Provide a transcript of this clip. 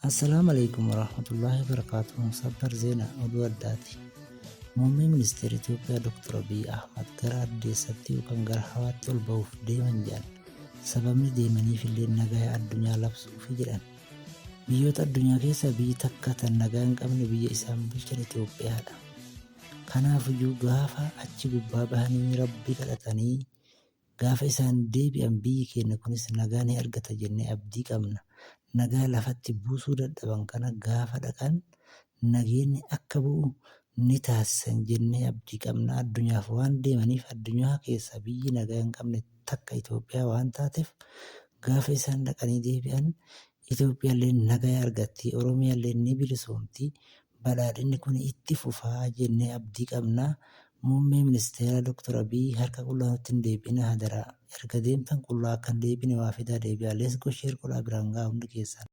Assalaamu alaikum warahmatullahi wabarakatuh. Sabbar ዜና oduu addaati. Muummee ministeera Itoophiyaa Dr. Abiy Ahmad gara addeessatti yookaan gara hawaatti ol ba'uuf deeman jedhan. Sababni deemaniif illee nagaa addunyaa labsuufi jedhan. Biyyoota addunyaa keessa biyyi takka tan nagaa hin qabne biyya isaan bulchan Itoophiyaadha. Kanaafiyyuu gaafa achi gubbaa bahanii rabbi kadhatanii gaafa isaan deebi'an biyyi keenya kunis nagaa ni argata jennee abdii qabna. Nagaa lafatti buusuu dadhaban kana gaafa dhaqan nageenyi akka bu'u ni taasisan jennee abdii qabna. Addunyaaf waan deemaniif addunyaa keessa biyyi nagaa hin qabne takka Itoophiyaa waan taateef gaafa isaan dhaqanii deebi'an Itoophiyaallee nagaa argatti, Oromiyaallee ni bilisoomti, badhaadhinni kun itti fufaa jennee abdii qabna. Muummee ministeera Dr. Abiy harka qullaa nutti hin deebina hadaraa. Erga deemtan qullaa akka hin deebine waa fidaa deebi'aa. Let's go share godhaa biraan gahaa hundi keessan.